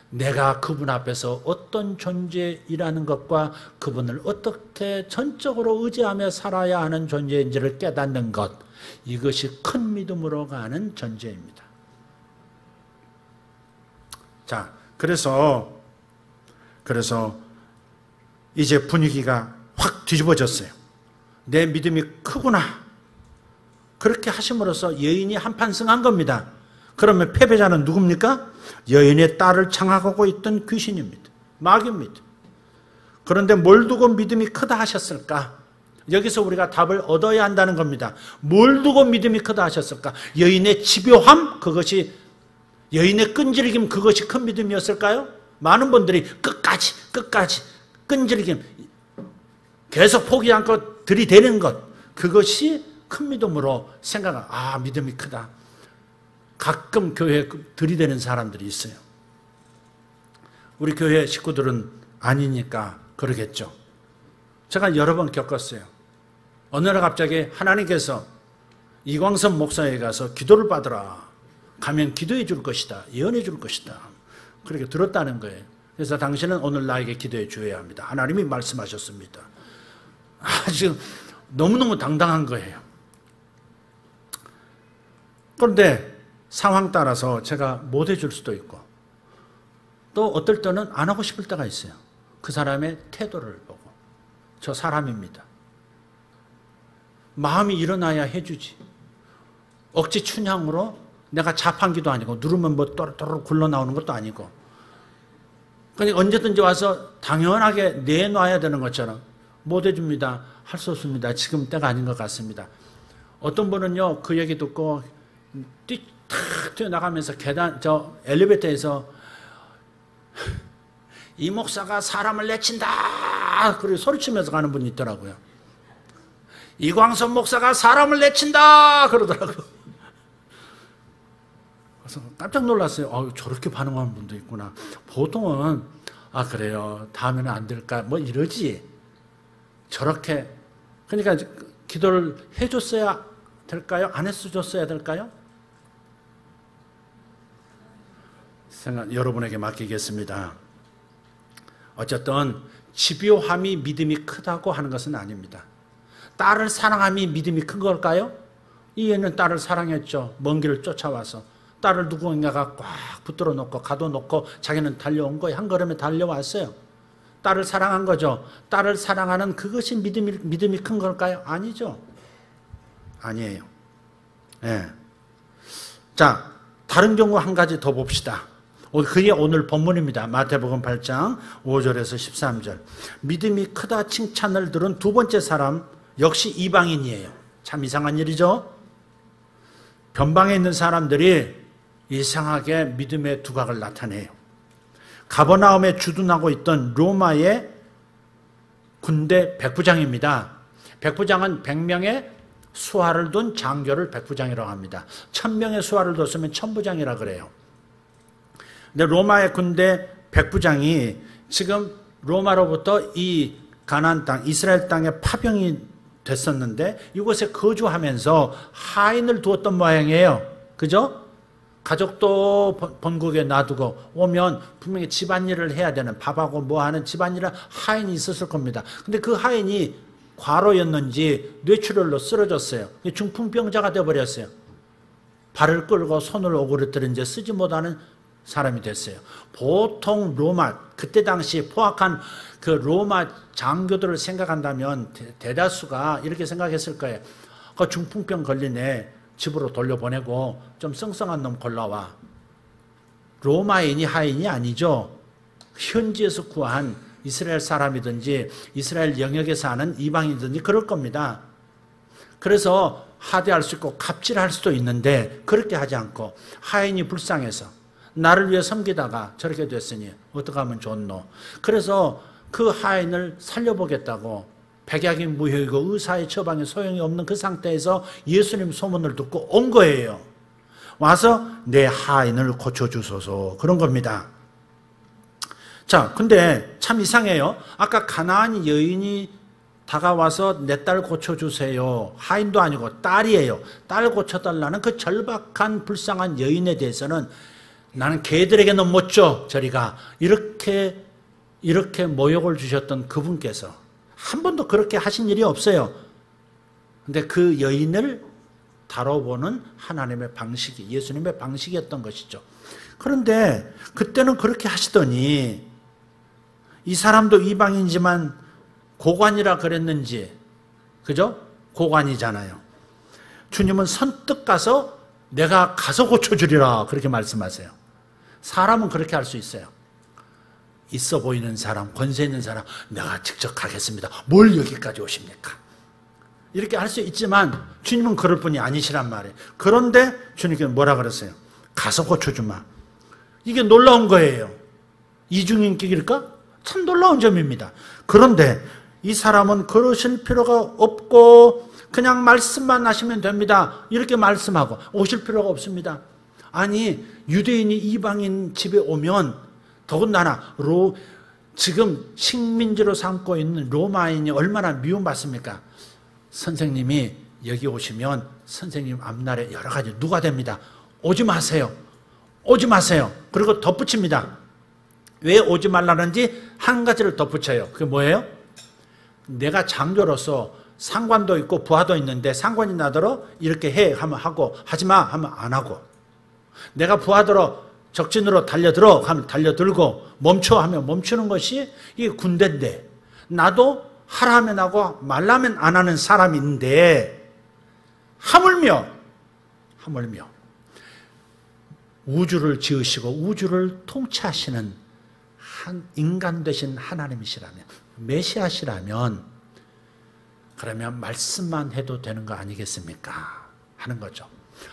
내가 그분 앞에서 어떤 존재이라는 것과 그분을 어떻게 전적으로 의지하며 살아야 하는 존재인지를 깨닫는 것, 이것이 큰 믿음으로 가는 존재입니다. 자, 그래서 이제 분위기가 확 뒤집어졌어요. 내 믿음이 크구나. 그렇게 하심으로써 여인이 한판 승한 겁니다. 그러면 패배자는 누굽니까? 여인의 딸을 장악하고 있던 귀신입니다. 마귀입니다. 그런데 뭘 두고 믿음이 크다 하셨을까? 여기서 우리가 답을 얻어야 한다는 겁니다. 뭘 두고 믿음이 크다 하셨을까? 여인의 집요함? 그것이, 여인의 끈질김, 그것이 큰 믿음이었을까요? 많은 분들이 끝까지 끈질김, 계속 포기 않고 들이대는 것, 그것이 큰 믿음으로 생각하고, 믿음이 크다. 가끔 교회에 들이대는 사람들이 있어요. 우리 교회 식구들은 아니니까 그러겠죠. 제가 여러 번 겪었어요. 어느 날 갑자기 하나님께서 이광선 목사에 가서 기도를 받으라. 가면 기도해 줄 것이다. 예언해 줄 것이다. 그렇게 들었다는 거예요. 그래서 당신은 오늘 나에게 기도해 주어야 합니다. 하나님이 말씀하셨습니다. 지금 너무너무 당당한 거예요. 그런데 상황 따라서 제가 못 해줄 수도 있고, 또 어떨 때는 안 하고 싶을 때가 있어요. 그 사람의 태도를 보고. 저 사람입니다. 마음이 일어나야 해주지. 억지 춘향으로 내가 자판기도 아니고 누르면 뭐 또르또르 굴러나오는 것도 아니고, 그러니까 언제든지 와서 당연하게 내놔야 되는 것처럼 못 해줍니다. 할 수 없습니다. 지금 때가 아닌 것 같습니다. 어떤 분은요, 그 얘기 듣고 탁 뛰어나가면서 엘리베이터에서 이 목사가 사람을 내친다! 그리고 소리치면서 가는 분이 있더라고요. 이광선 목사가 사람을 내친다! 그러더라고요. 그래서 깜짝 놀랐어요. 저렇게 반응하는 분도 있구나. 보통은, 그래요. 다음에는 안 될까? 뭐 이러지. 저렇게. 그러니까 기도를 해줬어야 될까요? 안 해줬어야 될까요? 여러분에게 맡기겠습니다. 어쨌든 집요함이 믿음이 크다고 하는 것은 아닙니다. 딸을 사랑함이 믿음이 큰 걸까요? 이 애는 딸을 사랑했죠. 먼 길을 쫓아와서 딸을 누군가가 꽉 붙들어 놓고 가둬놓고 자기는 달려온 거예요. 한 걸음에 달려왔어요. 딸을 사랑한 거죠. 딸을 사랑하는 그것이 믿음이 큰 걸까요? 아니죠. 아니에요. 네. 자, 다른 경우 한 가지 더 봅시다. 그게 오늘 본문입니다. 마태복음 8장 5절에서 13절. 믿음이 크다 칭찬을 들은 두 번째 사람, 역시 이방인이에요. 참 이상한 일이죠. 변방에 있는 사람들이 이상하게 믿음의 두각을 나타내요. 가버나움에 주둔하고 있던 로마의 군대 백부장입니다. 백부장은 100명의 수하를 둔 장교를 백부장이라고 합니다. 1000명의 수하를 뒀으면 천부장이라 그래요. 근데 로마의 군대 백부장이 지금 로마로부터 이 가나안 땅, 이스라엘 땅에 파병이 됐었는데 이곳에 거주하면서 하인을 두었던 모양이에요. 그죠? 가족도 본국에 놔두고 오면 분명히 집안일을 해야 되는, 밥하고 뭐 하는 집안일을 하인이 있었을 겁니다. 근데 그 하인이 과로였는지 뇌출혈로 쓰러졌어요. 중풍병자가 되어버렸어요. 발을 끌고 손을 오그라뜨려 이제 쓰지 못하는 사람이 됐어요. 보통 로마, 그때 당시 포악한 그 로마 장교들을 생각한다면 대다수가 이렇게 생각했을 거예요. 그 중풍병 걸린 애 집으로 돌려보내고 좀 썽썽한 놈 골라와. 로마인이 하인이 아니죠. 현지에서 구한 이스라엘 사람이든지 이스라엘 영역에 사는 이방인이든지 그럴 겁니다. 그래서 하대할 수 있고 갑질할 수도 있는데 그렇게 하지 않고 하인이 불쌍해서 나를 위해 섬기다가 저렇게 됐으니 어떻게 하면 좋노. 그래서 그 하인을 살려보겠다고 백약이 무효이고 의사의 처방에 소용이 없는 그 상태에서 예수님 소문을 듣고 온 거예요. 와서 내 하인을 고쳐주소서 그런 겁니다. 자, 근데 참 이상해요. 아까 가나안 여인이 다가와서 내 딸 고쳐주세요. 하인도 아니고 딸이에요. 딸 고쳐달라는 그 절박한 불쌍한 여인에 대해서는 나는 개들에게는 못 줘. 저리가. 이렇게 모욕을 주셨던 그분께서 한 번도 그렇게 하신 일이 없어요. 근데 그 여인을 다뤄보는 하나님의 방식이 예수님의 방식이었던 것이죠. 그런데 그때는 그렇게 하시더니 이 사람도 이방인이지만 고관이라 그랬는지, 그죠? 고관이잖아요. 주님은 선뜻 가서 내가 가서 고쳐주리라 그렇게 말씀하세요. 사람은 그렇게 할 수 있어요. 있어 보이는 사람, 권세 있는 사람, 내가 직접 가겠습니다. 뭘 여기까지 오십니까? 이렇게 할 수 있지만 주님은 그럴 분이 아니시란 말이에요. 그런데 주님께서 뭐라 그랬어요? 가서 고쳐주마. 이게 놀라운 거예요. 이중인격일까? 참 놀라운 점입니다. 그런데 이 사람은 그러실 필요가 없고 그냥 말씀만 하시면 됩니다. 이렇게 말씀하고 오실 필요가 없습니다. 아니, 유대인이 이방인 집에 오면 더군다나 지금 식민지로 삼고 있는 로마인이 얼마나 미움받습니까? 선생님이 여기 오시면 선생님 앞날에 여러 가지 누가 됩니다. 오지 마세요. 오지 마세요. 그리고 덧붙입니다. 왜 오지 말라는지 한 가지를 덧붙여요. 그게 뭐예요? 내가 장교로서 상관도 있고 부하도 있는데 상관이 나더러 이렇게 해 하면 하고 하지 마 하면 안 하고, 내가 부하더러 적진으로 달려들어 하면 달려들고 멈춰 하면 멈추는 것이 이게 군대인데, 나도 하라 하면 하고 말라 하면 안 하는 사람인데 하물며 우주를 지으시고 우주를 통치하시는 한 인간 되신 하나님이시라면, 메시아시라면 그러면 말씀만 해도 되는 거 아니겠습니까? 하는 거죠.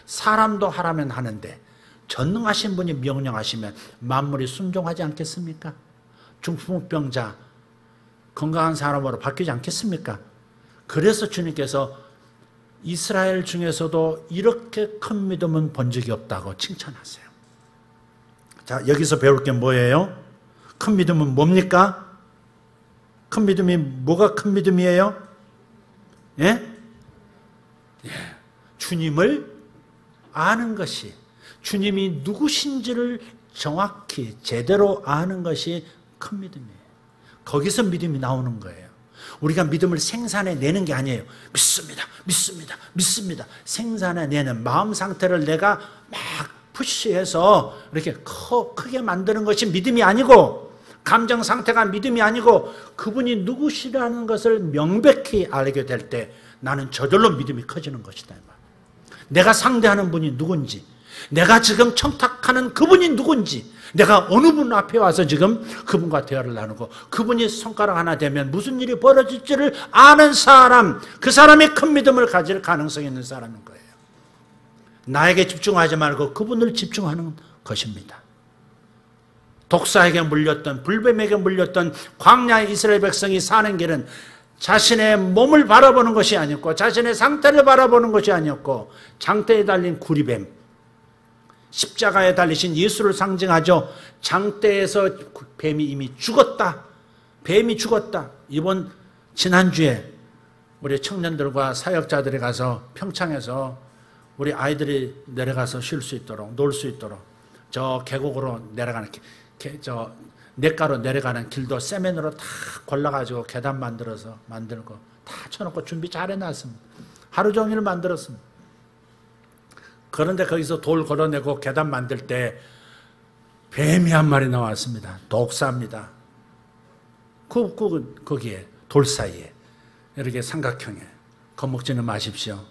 사람도 하라면 하는데 전능하신 분이 명령하시면 만물이 순종하지 않겠습니까? 중풍병자 건강한 사람으로 바뀌지 않겠습니까? 그래서 주님께서 이스라엘 중에서도 이렇게 큰 믿음은 본 적이 없다고 칭찬하세요. 자, 여기서 배울 게 뭐예요? 큰 믿음은 뭡니까? 큰 믿음이 뭐가 큰 믿음이에요? 예? 예. 주님을 아는 것이, 주님이 누구신지를 정확히 제대로 아는 것이 큰 믿음이에요. 거기서 믿음이 나오는 거예요. 우리가 믿음을 생산해내는 게 아니에요. 믿습니다. 생산해내는 마음 상태를 내가 막 푸시해서 이렇게 크게 만드는 것이 믿음이 아니고, 감정 상태가 믿음이 아니고, 그분이 누구시라는 것을 명백히 알게 될 때 나는 저절로 믿음이 커지는 것이다. 내가 상대하는 분이 누군지, 내가 지금 청탁하는 그분이 누군지, 내가 어느 분 앞에 와서 지금 그분과 대화를 나누고 그분이 손가락 하나 대면 무슨 일이 벌어질지를 아는 사람, 그 사람이 큰 믿음을 가질 가능성이 있는 사람인 거예요. 나에게 집중하지 말고 그분을 집중하는 것입니다. 독사에게 물렸던, 불뱀에게 물렸던 광야의 이스라엘 백성이 사는 길은 자신의 몸을 바라보는 것이 아니었고, 자신의 상태를 바라보는 것이 아니었고, 장대에 달린 구리뱀, 십자가에 달리신 예수를 상징하죠. 장대에서 뱀이 이미 죽었다. 뱀이 죽었다. 지난주에 우리 청년들과 사역자들이 가서 평창에서 우리 아이들이 내려가서 쉴 수 있도록, 놀 수 있도록 저 계곡으로 내려가는 저 냇가로 내려가는 길도 세면으로 다 골라가지고 계단 만들고 다 쳐놓고 준비 잘 해놨습니다. 하루 종일 만들었습니다. 그런데 거기서 돌 걸어내고 계단 만들 때 뱀이 한 마리 나왔습니다. 독사입니다. 거기에 돌 사이에 이렇게 삼각형에 겁먹지는 마십시오.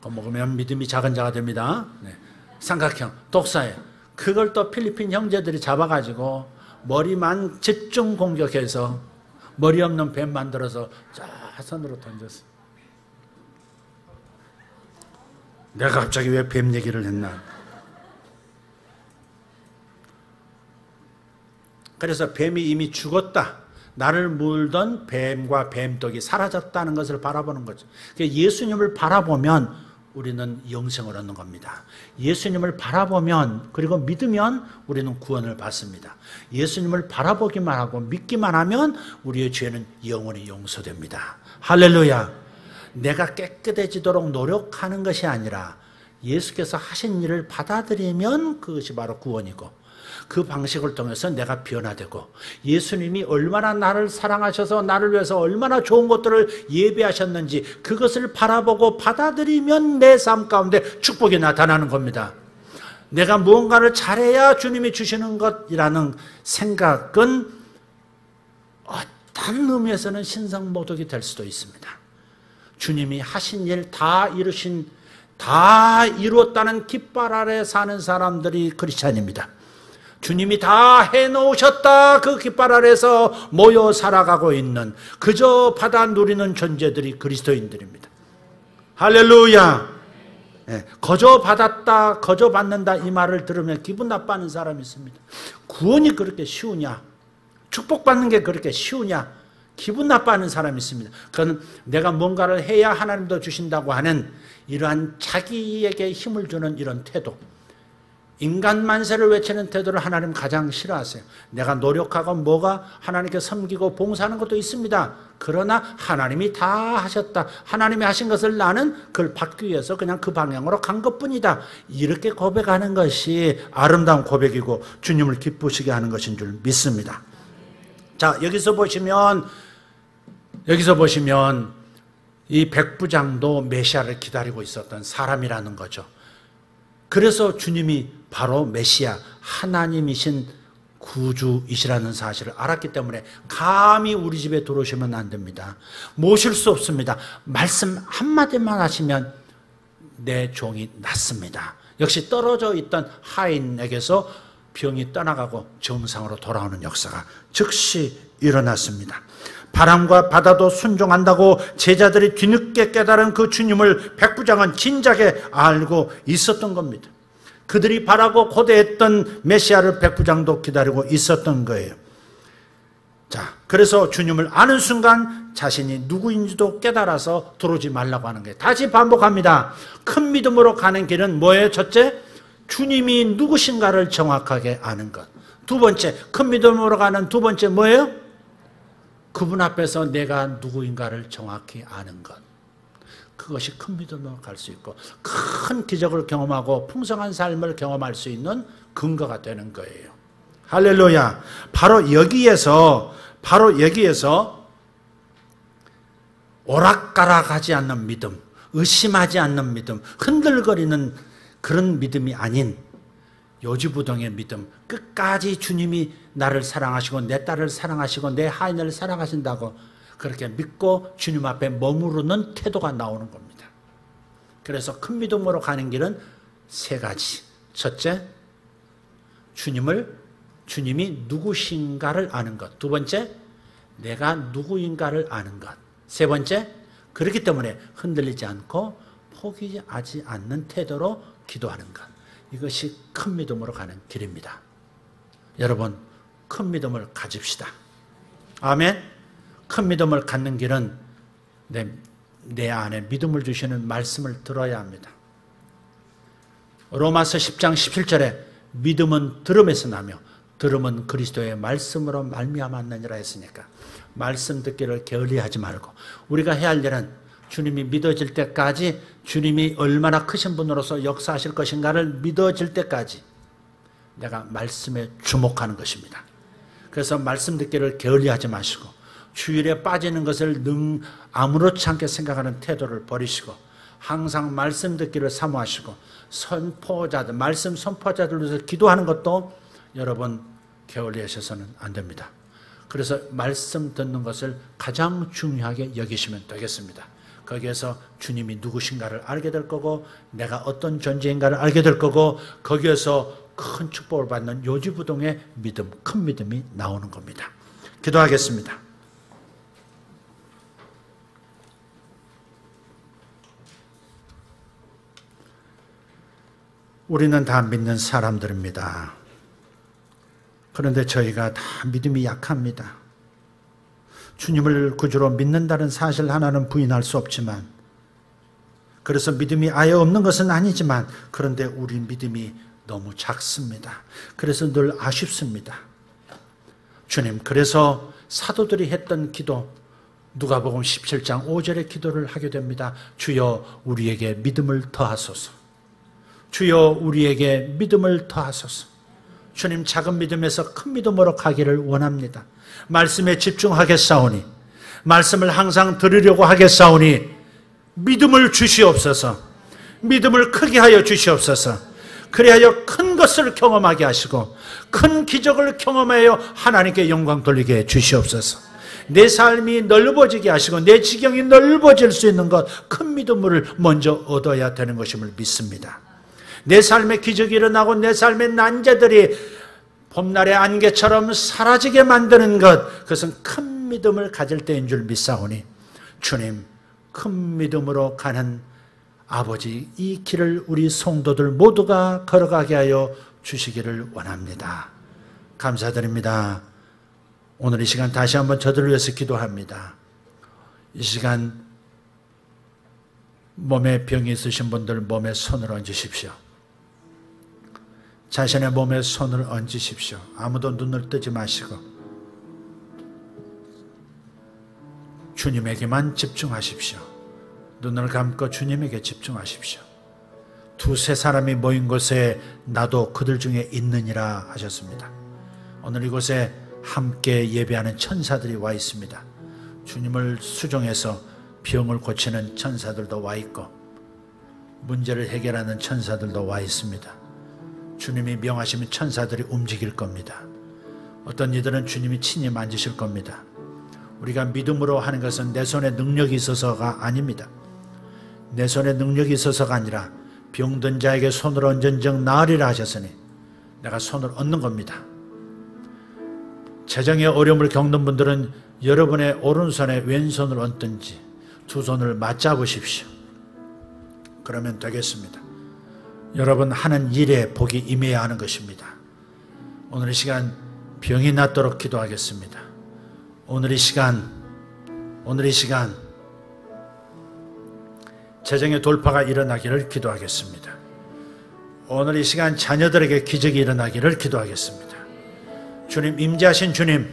겁먹으면 믿음이 작은 자가 됩니다. 네. 삼각형 독사에 그걸 또 필리핀 형제들이 잡아가지고 머리만 집중 공격해서 머리 없는 뱀 만들어서 자 선으로 던졌어요. 내가 갑자기 왜 뱀 얘기를 했나? 그래서 뱀이 이미 죽었다. 나를 물던 뱀과 뱀독이 사라졌다는 것을 바라보는 거죠. 예수님을 바라보면 우리는 영생을 얻는 겁니다. 예수님을 바라보면 그리고 믿으면 우리는 구원을 받습니다. 예수님을 바라보기만 하고 믿기만 하면 우리의 죄는 영원히 용서됩니다. 할렐루야. 내가 깨끗해지도록 노력하는 것이 아니라 예수께서 하신 일을 받아들이면 그것이 바로 구원이고, 그 방식을 통해서 내가 변화되고, 예수님이 얼마나 나를 사랑하셔서 나를 위해서 얼마나 좋은 것들을 예배하셨는지 그것을 바라보고 받아들이면 내 삶 가운데 축복이 나타나는 겁니다. 내가 무언가를 잘해야 주님이 주시는 것이라는 생각은 어떤 의미에서는 신성모독이 될 수도 있습니다. 주님이 하신 일 다 이루었다는 깃발 아래 사는 사람들이 크리스찬입니다. 주님이 다 해놓으셨다, 그 깃발 아래서 모여 살아가고 있는, 그저 받아 누리는 존재들이 그리스도인들입니다. 할렐루야. 거저 받았다, 거저 받는다 이 말을 들으면 기분 나빠하는 사람이 있습니다. 구원이 그렇게 쉬우냐? 축복받는 게 그렇게 쉬우냐? 기분 나빠하는 사람이 있습니다. 그건 내가 뭔가를 해야 하나님도 주신다고 하는 이러한 자기에게 힘을 주는 이런 태도, 인간 만세를 외치는 태도를 하나님 가장 싫어하세요. 내가 노력하고 뭐가 하나님께 섬기고 봉사하는 것도 있습니다. 그러나 하나님이 다 하셨다, 하나님이 하신 것을 나는 그걸 받기 위해서 그냥 그 방향으로 간 것뿐이다, 이렇게 고백하는 것이 아름다운 고백이고 주님을 기쁘시게 하는 것인 줄 믿습니다. 자, 여기서 보시면 이 백부장도 메시아를 기다리고 있었던 사람이라는 거죠. 그래서 주님이 바로 메시아, 하나님이신 구주이시라는 사실을 알았기 때문에 감히 우리 집에 들어오시면 안 됩니다. 모실 수 없습니다. 말씀 한마디만 하시면 내 종이 낫습니다. 역시 떨어져 있던 하인에게서 병이 떠나가고 정상으로 돌아오는 역사가 즉시 일어났습니다. 바람과 바다도 순종한다고 제자들이 뒤늦게 깨달은 그 주님을 백부장은 진작에 알고 있었던 겁니다. 그들이 바라고 고대했던 메시아를 백부장도 기다리고 있었던 거예요. 자, 그래서 주님을 아는 순간 자신이 누구인지도 깨달아서 들어오지 말라고 하는 거예요. 다시 반복합니다. 큰 믿음으로 가는 길은 뭐예요? 첫째, 주님이 누구신가를 정확하게 아는 것. 두 번째, 큰 믿음으로 가는 두 번째 뭐예요? 그분 앞에서 내가 누구인가를 정확히 아는 것. 그것이 큰 믿음으로 갈 수 있고 큰 기적을 경험하고 풍성한 삶을 경험할 수 있는 근거가 되는 거예요. 할렐루야. 바로 여기에서 오락가락하지 않는 믿음, 의심하지 않는 믿음, 흔들거리는 그런 믿음이 아닌 요지부동의 믿음, 끝까지 주님이 나를 사랑하시고 내 딸을 사랑하시고 내 하인을 사랑하신다고 그렇게 믿고 주님 앞에 머무르는 태도가 나오는 겁니다. 그래서 큰 믿음으로 가는 길은 세 가지. 첫째, 주님이 누구신가를 아는 것. 두 번째, 내가 누구인가를 아는 것. 세 번째, 그렇기 때문에 흔들리지 않고 포기하지 않는 태도로 기도하는 것. 이것이 큰 믿음으로 가는 길입니다. 여러분, 큰 믿음을 가집시다. 아멘. 큰 믿음을 갖는 길은 내 안에 믿음을 주시는 말씀을 들어야 합니다. 로마서 10장 17절에 믿음은 들음에서 나며 들음은 그리스도의 말씀으로 말미암았느니라 했으니까 말씀 듣기를 게을리하지 말고 우리가 해야 할 일은 주님이 믿어질 때까지, 주님이 얼마나 크신 분으로서 역사하실 것인가를 믿어질 때까지 내가 말씀에 주목하는 것입니다. 그래서 말씀 듣기를 게을리하지 마시고 주일에 빠지는 것을 아무렇지 않게 생각하는 태도를 버리시고 항상 말씀 듣기를 사모하시고 말씀 선포자들을 위해서 기도하는 것도 여러분 게을리하셔서는 안 됩니다. 그래서 말씀 듣는 것을 가장 중요하게 여기시면 되겠습니다. 거기에서 주님이 누구신가를 알게 될 거고 내가 어떤 존재인가를 알게 될 거고 거기에서 큰 축복을 받는 요지부동의 믿음, 큰 믿음이 나오는 겁니다. 기도하겠습니다. 우리는 다 믿는 사람들입니다. 그런데 저희가 다 믿음이 약합니다. 주님을 구주로 믿는다는 사실 하나는 부인할 수 없지만, 그래서 믿음이 아예 없는 것은 아니지만, 그런데 우리 믿음이 너무 작습니다. 그래서 늘 아쉽습니다. 주님, 그래서 사도들이 했던 기도, 누가복음 17장 5절의 기도를 하게 됩니다. 주여 우리에게 믿음을 더하소서. 주여 우리에게 믿음을 더하소서. 주님, 작은 믿음에서 큰 믿음으로 가기를 원합니다. 말씀에 집중하겠사오니, 말씀을 항상 들으려고 하겠사오니 믿음을 주시옵소서. 믿음을 크게 하여 주시옵소서. 그리하여 큰 것을 경험하게 하시고 큰 기적을 경험하여 하나님께 영광 돌리게 해 주시옵소서. 내 삶이 넓어지게 하시고 내 지경이 넓어질 수 있는 것, 큰 믿음을 먼저 얻어야 되는 것임을 믿습니다. 내 삶에 기적이 일어나고 내 삶의 난제들이 봄날의 안개처럼 사라지게 만드는 것, 그것은 큰 믿음을 가질 때인 줄 믿사오니 주님, 큰 믿음으로 가는 아버지, 이 길을 우리 성도들 모두가 걸어가게 하여 주시기를 원합니다. 감사드립니다. 오늘 이 시간 다시 한번 저들을 위해서 기도합니다. 이 시간 몸에 병이 있으신 분들 몸에 손을 얹으십시오. 자신의 몸에 손을 얹으십시오. 아무도 눈을 뜨지 마시고 주님에게만 집중하십시오. 눈을 감고 주님에게 집중하십시오. 두세 사람이 모인 곳에 나도 그들 중에 있느니라 하셨습니다. 오늘 이곳에 함께 예배하는 천사들이 와 있습니다. 주님을 수종해서 병을 고치는 천사들도 와 있고 문제를 해결하는 천사들도 와 있습니다. 주님이 명하시면 천사들이 움직일 겁니다. 어떤 이들은 주님이 친히 만지실 겁니다. 우리가 믿음으로 하는 것은 내 손에 능력이 있어서가 아닙니다. 내 손에 능력이 있어서가 아니라 병든 자에게 손을 얹은즉 나으리라 하셨으니 내가 손을 얹는 겁니다. 재정의 어려움을 겪는 분들은 여러분의 오른손에 왼손을 얹든지 두 손을 맞잡으십시오. 그러면 되겠습니다. 여러분 하는 일에 복이 임해야 하는 것입니다. 오늘 이 시간 병이 낫도록 기도하겠습니다. 오늘 이 시간 재정의 돌파가 일어나기를 기도하겠습니다. 오늘 이 시간 자녀들에게 기적이 일어나기를 기도하겠습니다. 주님, 임재하신 주님,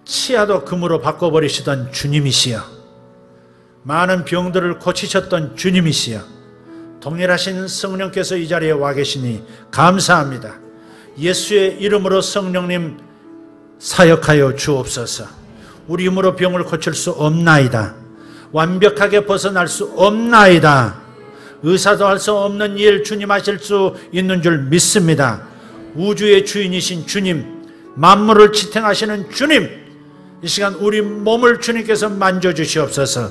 치아도 금으로 바꿔버리시던 주님이시여, 많은 병들을 고치셨던 주님이시여, 동일하신 성령께서 이 자리에 와 계시니 감사합니다. 예수의 이름으로 성령님 사역하여 주옵소서. 우리 힘으로 병을 고칠 수 없나이다. 완벽하게 벗어날 수 없나이다. 의사도 할 수 없는 일 주님 하실 수 있는 줄 믿습니다. 우주의 주인이신 주님, 만물을 지탱하시는 주님, 이 시간 우리 몸을 주님께서 만져주시옵소서.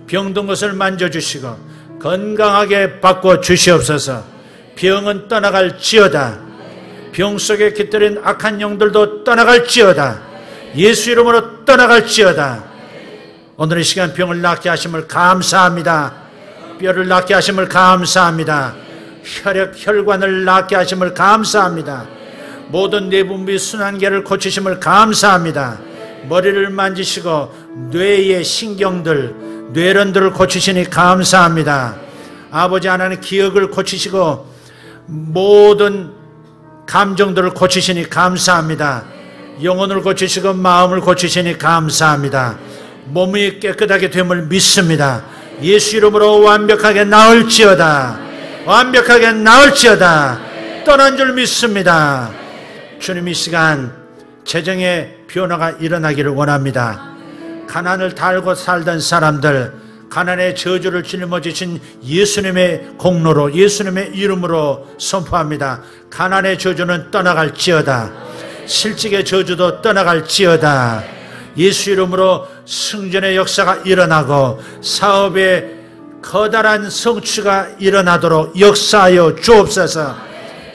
병든 것을 만져주시고 건강하게 바꿔주시옵소서. 병은 떠나갈지어다. 병 속에 깃들인 악한 영들도 떠나갈지어다. 예수 이름으로 떠나갈지어다. 오늘 이 시간 병을 낫게 하심을 감사합니다. 뼈를 낫게 하심을 감사합니다. 혈관을 낫게 하심을 감사합니다. 모든 내분비 순환계를 고치심을 감사합니다. 머리를 만지시고 뇌의 신경들, 뇌런들을 고치시니 감사합니다. 아버지 하나님, 기억을 고치시고 모든 감정들을 고치시니 감사합니다. 영혼을 고치시고 마음을 고치시니 감사합니다. 몸이 깨끗하게 됨을 믿습니다. 예수 이름으로 완벽하게 나을지어다. 완벽하게 나을지어다. 떠난 줄 믿습니다. 주님, 이 시간 재정의 변화가 일어나기를 원합니다. 가난을 달고 살던 사람들, 가난의 저주를 짊어지신 예수님의 공로로, 예수님의 이름으로 선포합니다. 가난의 저주는 떠나갈지어다. 실직의 저주도 떠나갈지어다. 예수 이름으로 승전의 역사가 일어나고 사업의 커다란 성취가 일어나도록 역사하여 주옵소서.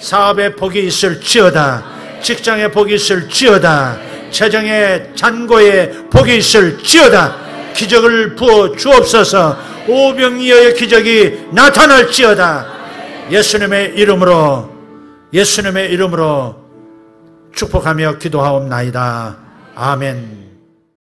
사업에 복이 있을지어다. 직장에 복이 있을지어다. 재정의 잔고에 복이 있을지어다. 기적을 부어 주옵소서. 오병이어의 기적이 나타날지어다. 예수님의 이름으로 축복하며 기도하옵나이다. 아멘.